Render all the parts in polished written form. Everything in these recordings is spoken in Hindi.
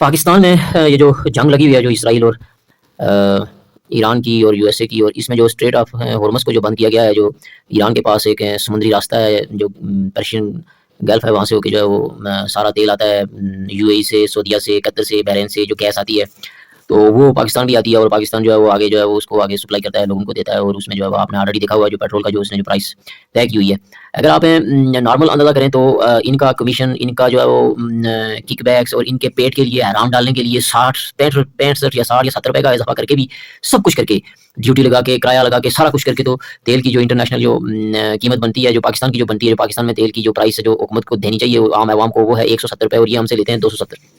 पाकिस्तान में ये जो जंग लगी हुई है जो इसराइल और अ, ईरान की और यूएसए की और इसमें जो स्ट्रेट ऑफ हॉर्मज़ को जो बंद किया गया है, जो ईरान के पास एक समुद्री रास्ता है जो पर्शियन गल्फ़ है, वहाँ से होके जो है वो सारा तेल आता है यूएई से, सऊदीया से, कतर से, बहरीन से जो गैस आती है। तो वो पाकिस्तान भी आती है और पाकिस्तान जो है वो आगे जो है वो उसको आगे सप्लाई करता है, लोगों को देता है और उसमें जो है वो आपने ऑलरेडी देखा हुआ है जो पेट्रोल का जो उसने जो प्राइस तय की हुई है। अगर आप नॉर्मल अंदाज़ा करें तो इनका कमीशन, इनका जो है वो किकबैक्स और इनके पेट के लिए हराम डालने के लिए 60 65 या 60 या 70 रुपए का इज़ाफ़ा करके भी सब कुछ करके, ड्यूटी लगा के, किराया लगा के, सारा कुछ करके तो तेल की जो इंटरनेशनल जो कीमत बनती है, जो पाकिस्तान की जो बनती है, जो पाकिस्तान में तेल की जो प्राइस है जो हुकूमत को देनी चाहिए वो आम अवाम को, वो है 170 रुपए और ये हमसे लेते हैं 270।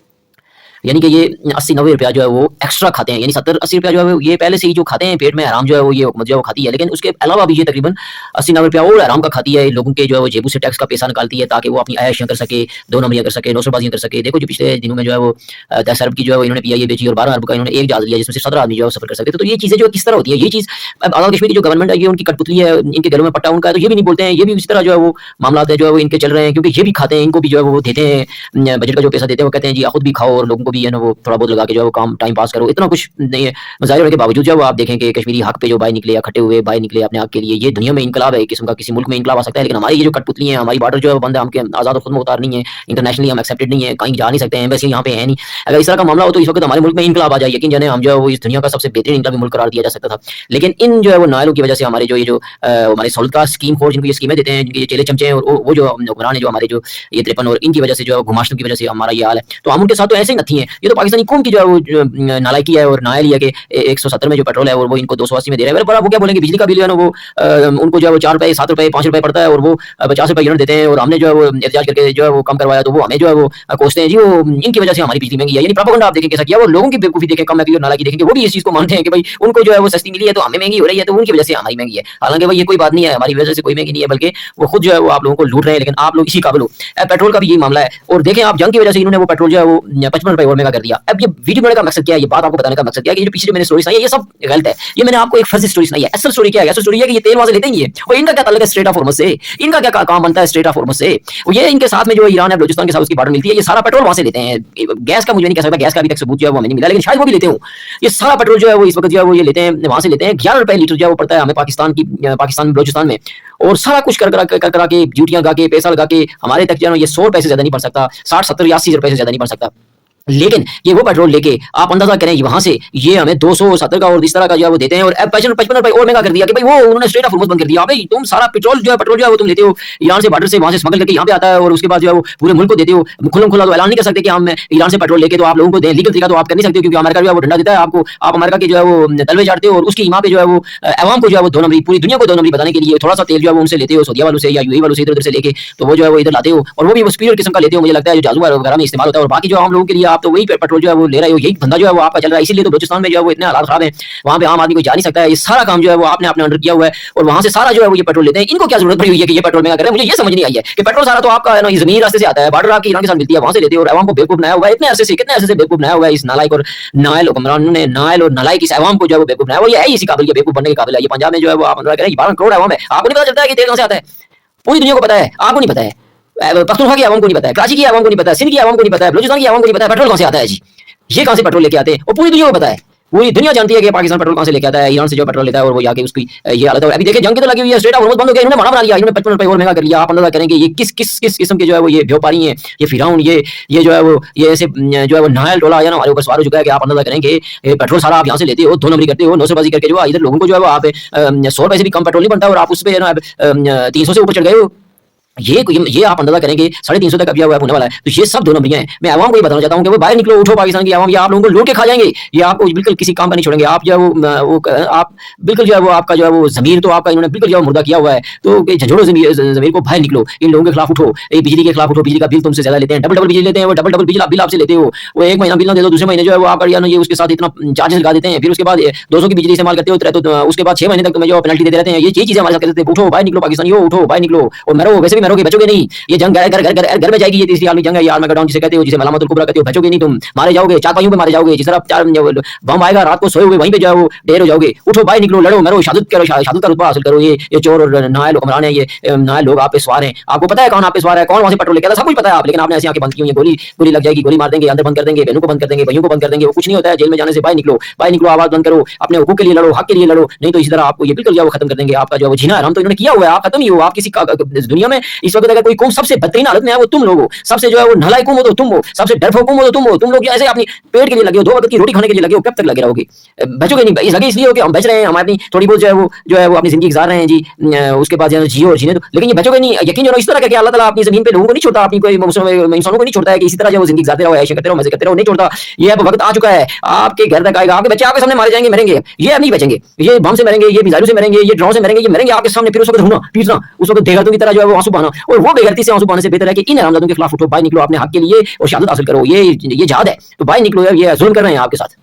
यानी कि ये 80-90 रुपया जो है वो एक्स्ट्रा खाते हैं, यानी 70-80 रुपया जो है वो ये पहले से ही जो खाते हैं पेट में हराम जो है वो ये हुकूमत जो है वो खाती है। लेकिन उसके अलावा भी ये तकरीबन 80-90 रुपया और हराम का खाती है, लोगों के जो है वो जेबू से टैक्स का पैसा निकालती है ताकि वो अपनी ऐशियाँ कर सके, 2 नंबरियाँ कर सके, नौसरबाजियाँ कर सके। देखो जो पिछले दिनों में जो है वो 10 अरब की जो है वो इन्होंने पीआईए बेची और 12 अरब का इन्होंने एक जहाज़ लिया जिसमें से 17 आदमी जो है सफ़र कर सकते थे। तो ये चीज़ें जो किस तरह होती है, ये चीज़ अब आज़ाद कश्मीर की जो गवर्नमेंट है ये उनकी कठपुतली है, इनके गलों में पट्टा उनका है, तो ये भी नहीं बोलते हैं, ये भी इसी तरह जो है वो मामलात है जो है वो इनके चल रहे हैं, क्योंकि ये भी खाते हैं, इनको भी जो है वो देते हैं बजट का जो पैसा देते हैं, वो कहते हैं जी खुद भी खाओ और लोगों को भी है ना वो थोड़ा बहुत लगा के जो है वो काम टाइम पास करो। इतना कुछ नहीं है, मज़ाहिर होने के बावजूद जो है वो आप देखें कि कश्मीरी हक पे जो भाई निकले या खटे हुए भाई निकले अपने हक के लिए, ये दुनिया में इनकलाब है एक किस्म का, किसी मुल्क में इनकलाब आ सकता है, लेकिन हमारी ये जो कठपुतली है, हमारी बॉर्डर जो है वो बंद है, हमके आज़ाद और खुद मुख्तार नहीं है, इंटरनेशनली हम एक्सेप्टेड नहीं है, कहीं जा नहीं सकते हैं, एम्बेसी यहाँ पे है नहीं। अगर इस तरह का मामला हो तो इस वक्त हमारे मुल्क में इनकलाब आ जाए, यकीन जाने हम जो है वो इस दुनिया का सबसे बेहतरीन इनकलाबी मुल्क करार दिया जा सकता था। लेकिन इन जो है वो नायलों की वजह से हमारे जो ये जो हमारे सहूलत का स्कीम खोर जिनको ये स्कीमें देते हैं, जिनके ये चेले चमचे हैं और वो जो हुक्मरान है जो हमारे जो ये 53 और इनकी वजह से जो है घुमाशतों की वजह से हमारा ये हाल है। तो हम उनके साथ तो ऐसे ही नत्थी हैं, ये तो पाकिस्तानी कौम की जो है वो नालायकी है और नायल ये कि 170 में जो पेट्रोल है और वो इनको 280 में दे रहे हैं। पर वो क्या बोलेंगे, बिजली का बिल है ना वो उनको जो है वो 4 रुपए 7 रुपए 5 रुपए पड़ता है और वो 50 रुपए यूनिट देते हैं और हमने जो है वो एहतजाज करके जो है वो कम करवाया, तो वो हमें जो है वो कोसते हैं जी वो इनकी वजह से हमारी बिजली महंगी है। यानी प्रोपेगेंडा आप देखें कैसा किया, वो लोगों की बेवकूफी देखें, कम है और नालायकी देखेंगे, वो भी इस चीज को मानते हैं कि भाई उनको जो है वो सस्ती मिली है तो हमें महंगी हो रही है, तो उनकी वजह से हमारी महंगी है। हालांकि भाई ये कोई बात नहीं है, हमारी वजह से कोई महंगी नहीं है, बल्कि वो खुद जो है वो आप लोगों को लूट रहे हैं, लेकिन आप लोग इसी काबिल हो। पेट्रोल का भी यही मामला है और देखें आप जंग की वजह से इन्होंने वो पेट्रोल जो है वो 55 रुपए और महंगा कर दिया। अब ये वीडियो बनाने का मकसद क्या है, ये बात आपको बताने का मकसद क्या है कि जो पीछे जो मैंने स्टोरी सुनाई है ये सब गलत है, ये मैंने आपको एक फर्जी स्टोरी सुनाई है। असल स्टोरी क्या है, असल स्टोरी है कि ये तेल वहां से लेते ही है और इनका क्या ताल्लुक है स्ट्रेट ऑफ हॉर्मज़ से, इनका क्या काम बनता है स्ट्रेट ऑफ हॉर्मज़ से। ये इनके साथ में जो ईरान है बलूचिस्तान के साथ उसकी बॉर्डर मिलती है, ये सारा पेट्रोल वहां से लेते हैं। गैस का मुझे नहीं कह सकता, गैस का अभी तक सबूत जो है वो हमें नहीं मिला, लेकिन शायद वो भी लेते हो। ये सारा पेट्रोल जो है वो इस वक्त जो है वो ये लेते हैं, वहां से लेते हैं। 11 रुपए लीटर जो है वो पड़ता है हमें पाकिस्तान बलूचिस्तान में, और सारा कुछ कर के ड्यूटियां गा के पैसा लगा के हमारे तक जो है ये 100 रुपए से ज्यादा नहीं पड़ सकता, 60 70 या 80 रुपए से ज्यादा नहीं पड़ सकता। लेकिन ये वो पेट्रोल लेके आप अंदाजा करें वहां से ये हमें 270 का और इस तरह का जो है वो देते हैं और 55 रुपए और महंगा कर दिया कि भाई वो उन्होंने स्ट्रेट ऑफ हॉर्मज़ बंद कर दिया। भाई तुम सारा पेट्रोल जो है वो तुम लेते हो ईरान से, बॉर्डर से वहां से स्मगल करके यहाँ पे आता है और उसके बाद जो है वो पूरे मुल्क को देते हो। खुला खुला तो ऐलान नहीं कर सकते कि हम ईरान से पेट्रोल लेके तो आप लोगों को दें, लीगल तरीका तो आप कर नहीं सकते क्योंकि अमेरिका जो है वो डंडा देता है आपको, आप अमेरिका के जो है वो तलवे चाटते हो और उसकी ईमा पे जो है वो अवाम को जो है वो 2 नंबरी, पूरी दुनिया को 2 नंबरी बताने के लिए थोड़ा सा तेल जो है वो उनसे लेते हो, सऊदीया वालों से या यूएई वालों से इधर से लेके, तो वो जो है वो इधर लाते हो और वो भी सुपीरियर किस्म का लेते हो, मुझे लगता है जो जादू वगैरह में इस्तेमाल होता है। और बाकी जो हम लोगों के लिए आप तो वही पेट्रोल जो है वो ले रहे हो, यही धंधा जो है वो आपका चल रहा है। इसीलिए तो बलूचिस्तान में जो है वो इतने हालात खराब हैं, वहां पे आम आदमी कोई जा नहीं सकता है। ये सारा काम जो है वो आपने अपने अंडर किया हुआ है और वहां से सारा जो है वो ये पेट्रोल लेते हैं। इनको क्या जरूरत पड़ी हुई है कि ये पेट्रोल महंगा करें, मुझे ये समझ नहीं आई है कि पेट्रोल सारा तो आपका है ना जमीनी रास्ते से आता है, बॉर्डर आपकी ईरान के साथ मिलती है, वहां से लेते हो और अवाम को बेवकूफ बनाया हुआ है। इतने अरसे से कितने अरसे से बेवकूफ बनाया हुआ है इस नालायक और नायल हुक्मरानों ने, नायल और नालायक इस अवाम को जो है वो बेवकूफ बनाया हुआ है। ये है इसी काबिल, ये बेवकूफ बनने के काबिल है। ये पंजाब में जो है वो आप अंदाजा करें 12 करोड़ अवाम है, आपको नहीं पता चलता है कि तेल कहां से आता है? पूरी दुनिया को पता है, आपको नहीं पता है। पख्तूनख्वा की आवाम को नहीं पता है, कराची की आवाम को नहीं पता है, सिंध की आवाम को नहीं पता है, बलूचिस्तान की आवाम को नहीं पता है पेट्रोल कहां से आता है जी। ये कहां से पेट्रोल लेके आते हैं और पूरी दुनिया को पता है, पूरी दुनिया जानती है कि पाकिस्तान पेट्रोल कहां से लेके आता है, ईरान से जो पेट्रोल लेता है और वो आके उसकी ये हालत है। अभी देखिए जंग की तो लगी हुई है, स्ट्रेट ऑफ हॉर्मज़ बंद हो गया, इन्होंने माना बना लिया, इन्होंने 55 रुपए और महंगा कर लिया। आप अंदाजा करेंगे ये किस किस किस किस्म के जो है वो ये व्यापारी हैं, ये फिरौन, ये जो है वो ये ऐसे जो है वो नायल टोला आया ना हमारे ऊपर सवार हो चुका है कि आप अंदाजा करेंगे पेट्रोल सारा आप यहाँ से लेते हो, 2 नंबरी करते हो, नौसरबाजी करके जो इधर लोगों को जो है वो आप 100 रुपए से भी कम पेट्रोल नहीं बनता और आप उस पे 300 से ऊपर चढ़ गए हो। ये आप अंदाजा करेंगे 350 तक अभी हुआ होने वाला है। तो ये सब 2 नंबरियां हैं। मैं आवाम को ये बताना चाहता हूं कि वो बाहर निकलो, उठो पाकिस्तान की आवाम, ये आप लोगों को लूट के खा जाएंगे, ये आपको बिल्कुल किसी काम का नहीं छोड़ेंगे। आप जो है वो आप बिल्कुल जो है वो आपका जो है वो ज़मीर तो आपका इन्होंने बिल्कुल जो है मुर्दा किया हुआ है। तो झंझोड़ो ज़मीर को बाहर निकलो, इन लोगों के खिलाफ उठो, बिजली के खिलाफ उठो। बिजली का बिल तुमसे ज्यादा लेते हैं, डबल बिजली लेते हैं, वो डबल बिल आपसे लेते हो। वो एक महीना बिल ना दे दो, दूसरे महीने जो है वो आपका ये उसके साथ इतना चार्जेस लगा देते हैं, फिर उसके बाद 200 की बिजली इस्तेमाल करते हो तो उसके बाद 6 महीने तक तुम्हें जो पेनल्टी देते रहते हैं। ये चीजें हमारे साथ करते हैं। उठो बाहर निकलो पाकिस्तानियों, उठो बाहर निकलो और मरो, वैसे भी मरोगे, बचोगे नहीं। ये जंग घर घर घर घर में जाएगी, ये तीसरी आलमी जंग है, ये आर्मेगेडोन जिसे कहते हो, जिसे मलामतुल कुबरा कहते हो। बचोगे नहीं तुम, मारे जाओगे, चारपाइयों पे मारे जाओगे। जिस तरह चार बम आएगा, रात को सोए हुए वहीं पे जो है वो ढेर हो जाओगे। उठो भाई, निकलो, लड़ो मरो, शहादत करो, शहादत का रुतबा हासिल करो। ये चोर और नायल हुक्मरान है, ये नायल लोग आप पे सवार हैं। आपको पता है कौन आप पे सवार है, कौन वहां से पेट्रोल लेके आता है, सब कुछ पता है आप, लेकिन आपने ऐसी आंखें बंद की हुई है। गोली गोली लग जाएगी, गोली मार देंगे, अंदर बंद कर देंगे, बहनों को बंद कर देंगे, भाइयों को बंद कर देंगे। वो कुछ नहीं होता है। जेल में जाने से बाहर निकलो, बाहर निकलो, आवाज बंद करो, अपने हुकूक के लिए लड़ो, हक के लिए लड़ो। नहीं तो इसी तरह आपको ये बिल्कुल जो खत्म कर देंगे। आपका जो जीना है हम तो इन्होंने किया हुआ है, आप खत्म ही हो। आप किसी इस दुनिया में इस वक्त अगर कोई कौम सबसे बदतरीन हालत में है वो तुम लोग हो। सबसे जो है वो नालायक कौम हो तो तुम हो, सबसे डरपोक कौम हो तो तुम हो। तुम लोग ऐसे अपनी पेट के लिए लगे हो, 2 वक्त की रोटी खाने के लिए लगे हो, कब तक लगे रहोगे? बचोगे नहीं। लगे इसलिए हो कि हम बच रहे हैं, हम अपनी थोड़ी बहुत जो है वो अपनी जिंदगी गुजार रहे हैं जी। उसके बाद जियो और जीने दो, लेकिन ये बचोगे नहीं। यकीन जो इस तरह का कि अल्लाह ताला अपनी जमीन पे लोगों को नहीं छोड़ता, अपनी कोई इंसानों को नहीं छोड़ता है कि इसी तरह जो वो जिंदगी गुजारते रहो, ऐसे करते रहो, मजे करते रहो, नहीं छोड़ता। ये अब वक्त आ चुका है, आपके घर तक आएगा, आपके बच्चे आपके सामने मारे जाएंगे, मरेंगे। ये अब नहीं बचेंगे, ये बम से मरेंगे, ये मिसाइलों से मरेंगे, ये ड्रोन से मरेंगे, ये मरेंगे आपके सामने। फिर उस वक्त रोना पीटना, उस वक्त बेगैरतों की तरह जो है वो आंसू बहाना, और वो बेगैरती से आंसू बहाने से बेहतर है कि इन हरामजादों के खिलाफ उठो, बाहर निकलो अपने हक के लिए और शहादत हासिल करो। ये जिहाद है, तो बाहर निकलो। ये जुल्म कर रहे हैं आपके साथ।